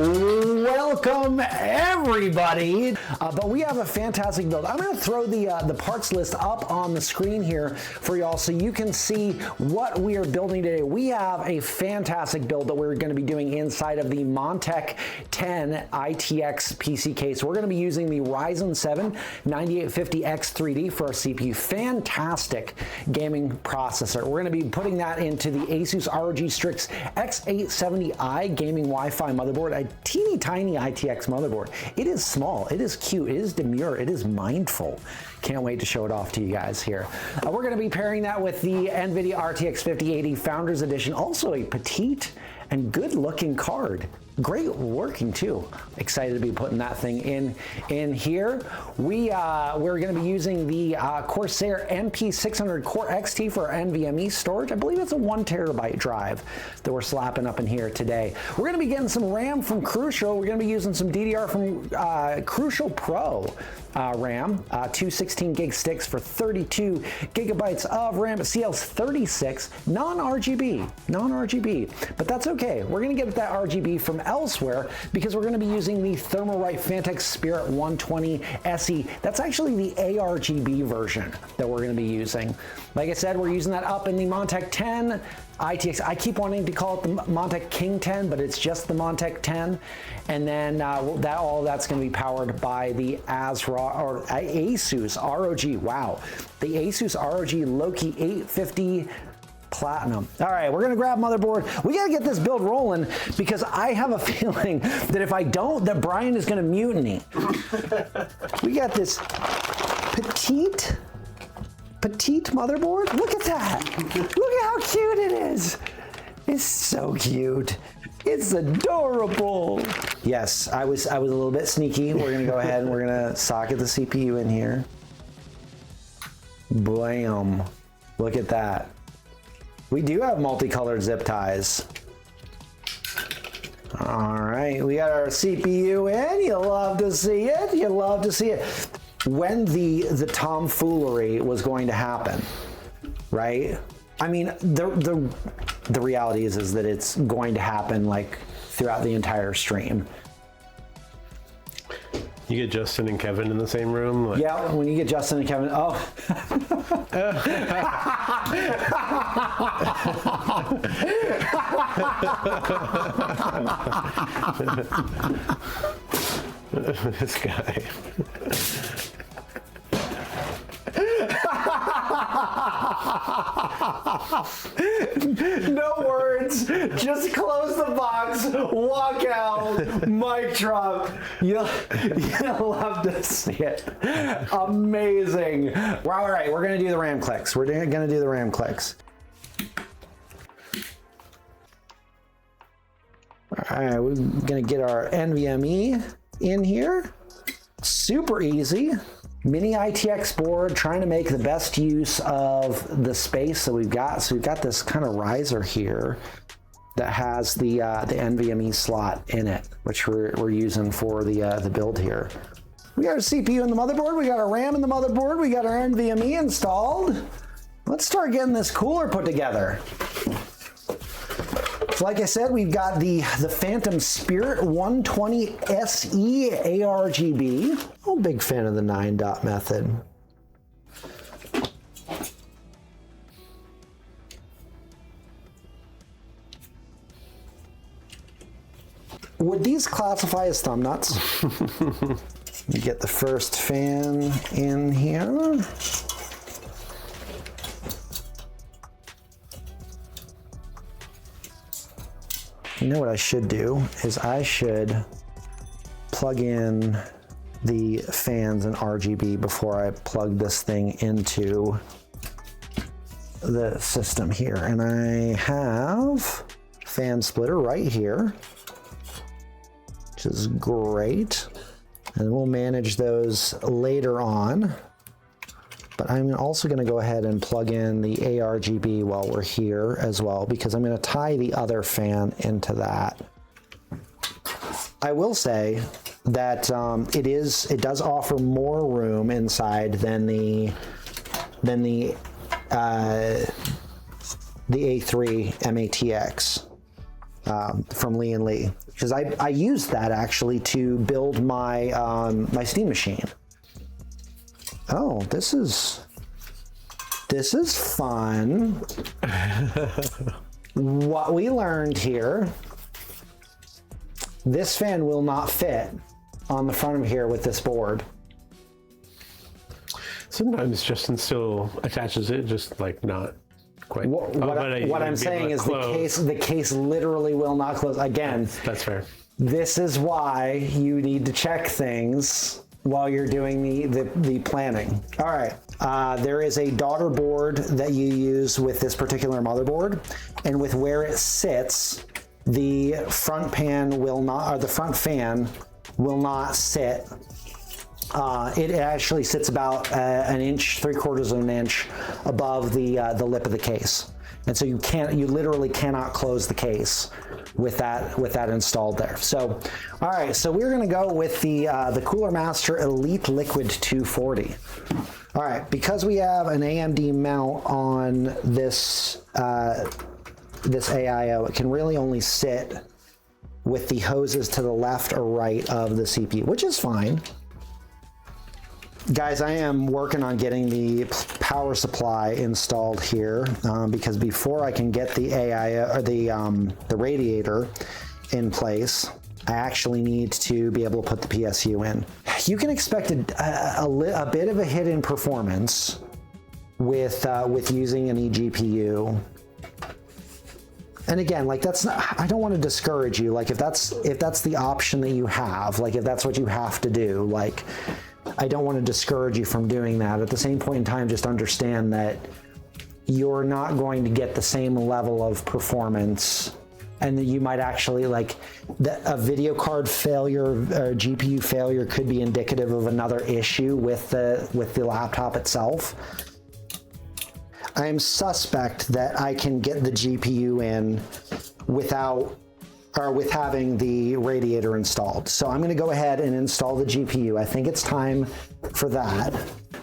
Welcome everybody, but we have a fantastic build. I'm going to throw the parts list up on the screen here for y'all so you can see what we are building today. We have a fantastic build that we're going to be doing inside of the Montech Ten ITX PC case. We're going to be using the Ryzen 7 9850X3D for our CPU. Fantastic gaming processor. We're going to be putting that into the Asus ROG Strix X870i gaming Wi-Fi motherboard, a teeny tiny ITX motherboard. It is small, it is cute, it is demure, it is mindful. Can't wait to show it off to you guys here. We're going to be pairing that with the NVIDIA RTX 5080 Founders Edition, also a petite and good looking card. Great working too. Excited to be putting that thing in here. We're going to be using the Corsair MP600 Core XT for our NVMe storage. I believe it's a 1 terabyte drive that we're slapping up in here today. We're going to be getting some RAM from Crucial. We're going to be using some DDR from Crucial Pro RAM, two 16 gig sticks for 32 gigabytes of RAM. CL36 non-RGB, but that's okay. We're going to get that RGB from elsewhere because we're going to be using the Thermalright Phanteks Spirit 120 SE. That's actually the ARGB version that we're going to be using. Like I said, we're using that up in the Montech Ten ITX. I keep wanting to call it the Montech King 10, but it's just the Montech 10. And then all of that's going to be powered by the Asus ROG. Wow, the Asus ROG Loki 850 Platinum. All right, we're gonna grab motherboard. We gotta get this build rolling because I have a feeling that if I don't, that Brian is gonna mutiny. We got this petite motherboard. Look at that. Look at how cute it is. It's so cute. It's adorable. Yes, I was a little bit sneaky. We're gonna go ahead and we're gonna socket the CPU in here. Blam. Look at that. We do have multicolored zip ties. All right, we got our CPU in. You love to see it. You love to see it. When the tomfoolery was going to happen, right? I mean, the reality is that it's going to happen like throughout the entire stream. You get Justin and Kevin in the same room? Like... Yeah, when you get Justin and Kevin, oh. This guy. No words, just close the box, walk out, mic drop. You'll love to see it. Amazing. All right, we're gonna do the RAM clicks. We're gonna do the RAM clicks. All right, we're gonna get our NVMe in here. Super easy. Mini ITX board, trying to make the best use of the space that we've got. So we've got this kind of riser here that has the NVMe slot in it, which we're using for the build here. We got our CPU in the motherboard, we got our RAM in the motherboard, we got our NVMe installed. Let's start getting this cooler put together. So like I said, we've got the Phantom Spirit 120 SE ARGB. I'm a big fan of the 9-dot method. Would these classify as thumb nuts? You get the first fan in here. You know what I should do is I should plug in the fans and RGB before I plug this thing into the system here. And I have fan splitter right here, which is great. And we'll manage those later on. But I'm also going to go ahead and plug in the ARGB while we're here as well, because I'm going to tie the other fan into that. I will say that it does offer more room inside than the A3 MATX. from Lee & Lee, because I used that actually to build my my Steam machine. Oh, this is fun. What we learned here, this fan will not fit on the front of here with this board. Sometimes Justin still attaches it, just like not quite. What I'm saying is the case literally will not close. Again, that's fair. This is why you need to check things while you're doing the planning. All right, there is a daughter board that you use with this particular motherboard, and with where it sits, the front pan will not, or the front fan will not sit. It actually sits about an inch, 3/4 of an inch above the lip of the case, and so you literally cannot close the case with that installed there. So, all right, so we're gonna go with the Cooler Master Elite Liquid 240. All right, because we have an AMD mount on this this AIO, it can really only sit with the hoses to the left or right of the CPU, which is fine. Guys, I am working on getting the power supply installed here because before I can get the AIO or the radiator in place, I actually need to be able to put the PSU in. You can expect a bit of a hit in performance with using an eGPU. And again, like that's not, I don't want to discourage you. Like if that's the option that you have, like if that's what you have to do, like I don't want to discourage you from doing that. At the same point in time, just understand that you're not going to get the same level of performance, and that you might actually like a video card failure or GPU failure could be indicative of another issue with the laptop itself. I am suspect that I can get the GPU in with having the radiator installed. So I'm gonna go ahead and install the GPU. I think it's time for that.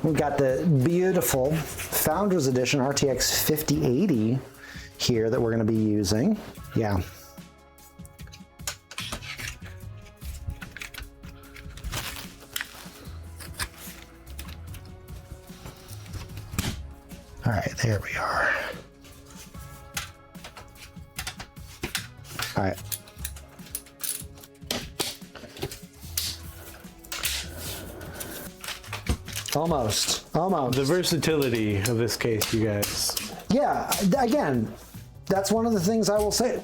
We've got the beautiful Founders Edition RTX 5080 here that we're gonna be using. Yeah. All right, there we are. All right. Almost. The versatility of this case, you guys. Yeah, again, that's one of the things I will say.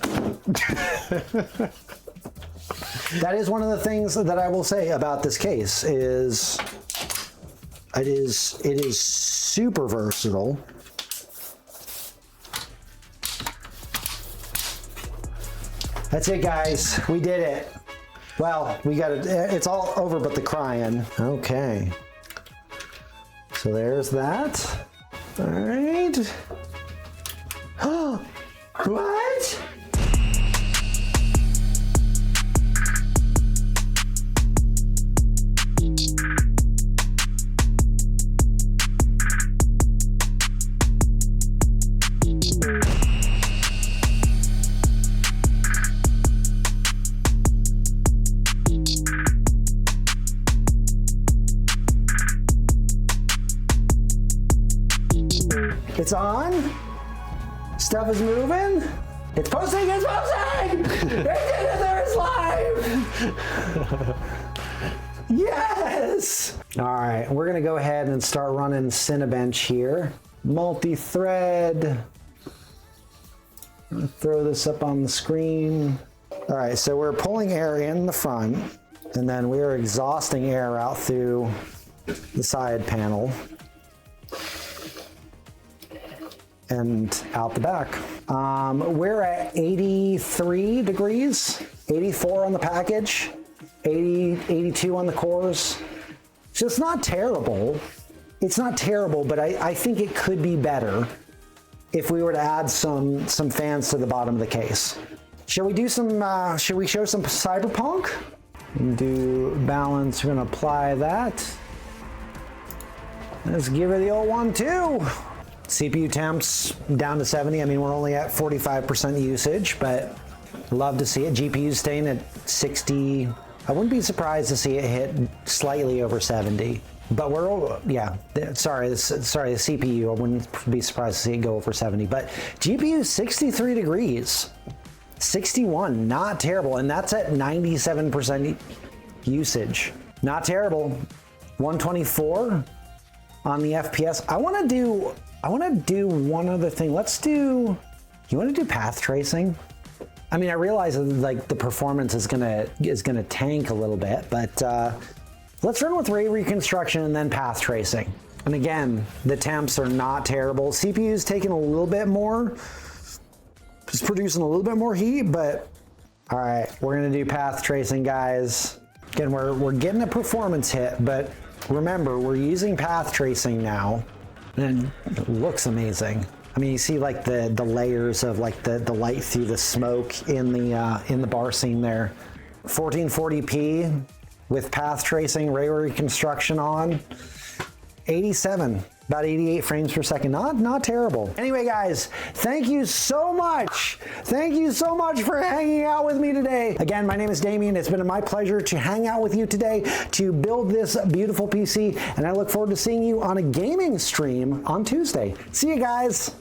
That is one of the things that I will say about this case is it is super versatile. That's it, guys. We did it. Well, we got it. It's all over but the crying. Okay. So there's that. All right. What? It's on. Stuff is moving. It's posting. It's posting. There's live. Yes. All right, we're gonna go ahead and start running Cinebench here. Multi-thread. Throw this up on the screen. All right, so we're pulling air in the front, and then we're exhausting air out through the side panel and out the back. We're at 83 degrees, 84 on the package, 82 on the cores. So it's not terrible. It's not terrible, but I think it could be better if we were to add some fans to the bottom of the case. Shall we do some, should we show some Cyberpunk? Do balance, we're gonna apply that. Let's give her the old 1-2. CPU temps down to 70. I mean, we're only at 45% usage, but Love to see it. GPU staying at 60. I wouldn't be surprised to see it hit slightly over 70. But we're, yeah, sorry, the CPU, I wouldn't be surprised to see it go over 70. But GPU 63 degrees, 61, not terrible. And that's at 97% usage. Not terrible. 124 on the FPS. I want to do one other thing. You want to do path tracing? I mean, I realize that, like, the performance is gonna tank a little bit, but let's run with ray reconstruction and then path tracing. And again, the temps are not terrible. CPU's taking a little bit more, just producing a little bit more heat, but all right, we're gonna do path tracing, guys. Again, we're getting a performance hit, but remember, we're using path tracing now, and it looks amazing. I mean, you see like the layers of like the light through the smoke in the bar scene there. 1440p with path tracing, ray reconstruction on. 87, about 88 frames per second. Not terrible. Anyway, guys, thank you so much. Thank you so much for hanging out with me today. Again, my name is Damien. It's been my pleasure to hang out with you today to build this beautiful PC, and I look forward to seeing you on a gaming stream on Tuesday. See you guys.